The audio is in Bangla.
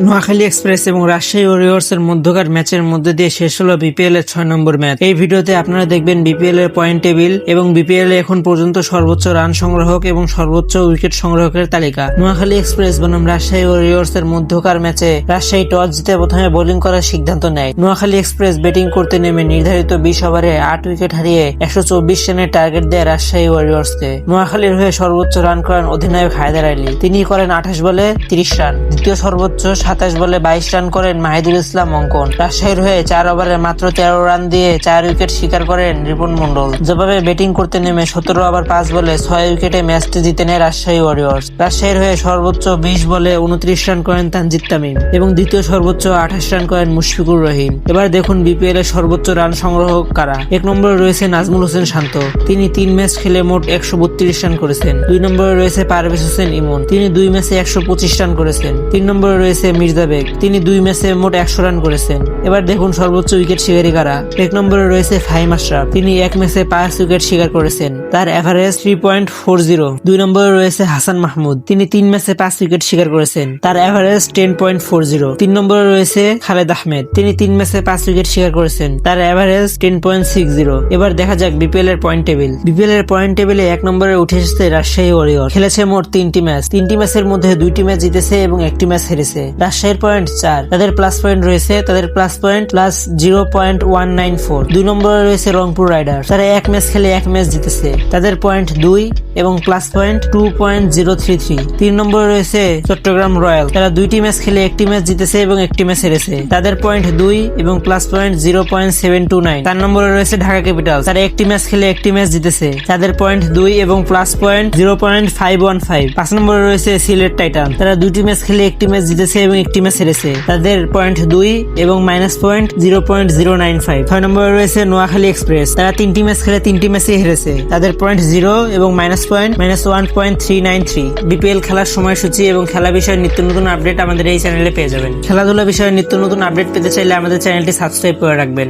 নোয়াখালী এক্সপ্রেস এবং রাজশাহী ওয়ারিয়র্স এর মধ্যকার ম্যাচের মধ্যে দিয়ে শেষ হলো বিপিএল এর 6 নম্বর ম্যাচ। এই ভিডিওতে আপনারা দেখবেন বিপিএল এর পয়েন্ট টেবিল এবং বিপিএল এ এখন পর্যন্ত সর্বোচ্চ রান সংগ্রাহক এবং সর্বোচ্চ উইকেট সংগ্রাহকের তালিকা। নোয়াখালী এক্সপ্রেস বনাম রাজশাহী ওয়ারিয়র্স এর মধ্যকার ম্যাচে রাজশাহী টস জিতে প্রথমে বোলিং করার সিদ্ধান্ত নেয়। নোয়াখালী এক্সপ্রেস ব্যাটিং করতে নেমে নির্ধারিত 20 ওভারে 8 উইকেট হারিয়ে 124 রানের টার্গেট দেয় রাজশাহী ওয়ারিয়র্সকে। নোয়াখালীর হয়ে সর্বোচ্চ রান করেন অধিনায়ক হায়দার আলী, তিনি করেন 28 বলে 30 রান। দ্বিতীয় সর্বোচ্চ 27 বলে 22 রান করেন মাহিদুল ইসলাম অঙ্কন। রাজশাহীর হয়ে 4 ওভারে মাত্র 13 রান দিয়ে 4 উইকেট শিকার করেন রিপন মন্ডল। জবাবে ব্যাটিং করতে নেমে 17 ওভার 5 বলে 6 উইকেটে ম্যাচটি জিতে নেয় রাজশাহী ওয়ারিয়র্স। রাজশাহীর হয়ে সর্বোচ্চ 20 বলে 29 রান করেন তানজিদ তামিম এবং দ্বিতীয় সর্বোচ্চ 28 রান করেন মুশফিকুর রহিম। এবার দেখুন বিপিএল এর সর্বোচ্চ রান সংগ্রাহক কারা। 1 নম্বরে রয়েছে নাজমুল হোসেন শান্ত, তিনি 3 ম্যাচ খেলে মোট 132 রান করেছেন। 2 নম্বরে রয়েছে পারভেজ হোসেন ইমন, তিনি 2 ম্যাচে 125 রান করেছেন। 3 নম্বরে রয়েছে মির্জা বেগ, তিনি 2 ম্যাচে মোট 100 রান করেছেন। এবার দেখুন সর্বোচ্চ উইকেট শিকারী কারা। 1 নম্বরে রয়েছে ফাহিম আশরাফ, তিনি 1 ম্যাচে 5 উইকেট শিকার করেছেন, তার এভারেজ 3.40। 2 নম্বরে রয়েছে হাসান মাহমুদ, তিনি 3 ম্যাচে 5 উইকেট শিকার করেছেন, তার এভারেজ 10.40। 3 নম্বরে রয়েছে খালেদ আহমেদ, তিনি 3 ম্যাচে 5 উইকেট শিকার করেছেন, তার এভারেজ 10.60। এবার দেখা যাক বিপিএল এর পয়েন্ট টেবিল। বিপিএল এর পয়েন্ট টেবিলে 1 নম্বরে উঠে এসেছে রাজশাহী ওয়ারিয়র্স, খেলেছে মোট 3টি ম্যাচ। 3টি ম্যাচের মধ্যে 2টি ম্যাচ জিতেছে এবং 1টি ম্যাচ হেরেছে। রাজশাহীর পয়েন্ট 4, তাদের প্লাস পয়েন্ট রয়েছে, তাদের প্লাস পয়েন্ট প্লাস 0.194। 2 নম্বরে রয়েছে রংপুর রাইডার্স, তারা 1 ম্যাচ খেলে 1 ম্যাচ জিতেছে, তাদের পয়েন্ট 2 এবং প্লাস পয়েন্ট 2.033। 3 নম্বরে রয়েছে চট্টগ্রাম রয়্যাল, তারা 2টি ম্যাচ খেলে 1টি ম্যাচ জিতেছে এবং 1টি ম্যাচ হেরেছে, তাদের পয়েন্ট 2 এবং প্লাস পয়েন্ট 0.729। 4 নম্বরে রয়েছে ঢাকা ক্যাপিটালস, তারা 1টি ম্যাচ খেলে 1টি ম্যাচ জিতেছে, তাদের পয়েন্ট 2 এবং প্লাস পয়েন্ট 0.515। 5 নম্বরে রয়েছে সিলেট টাইটান, তারা 2টি ম্যাচ খেলে 1টি ম্যাচ জিতেছে এবং 1টি ম্যাচ হেরেছে, তাদের পয়েন্ট 2 এবং মাইনাস পয়েন্ট 0.095। 6 নম্বরে রয়েছে নোয়াখালী এক্সপ্রেস, তারা 3টি ম্যাচ খেলে 3টি ম্যাচই হেরেছে, তাদের পয়েন্ট 0 এবং মাইনাস পয়েন্ট -1.393। বিপিএল খেলার সময়সূচি এবং খেলা বিষয়ে নিত্য নতুন আপডেট আমাদের এই চ্যানেলে পেয়ে যাবেন। খেলাধুলা বিষয়ে নিত্য নতুন আপডেট পেতে চাইলে আমাদের চ্যানেলটি সাবস্ক্রাইব করে রাখবেন।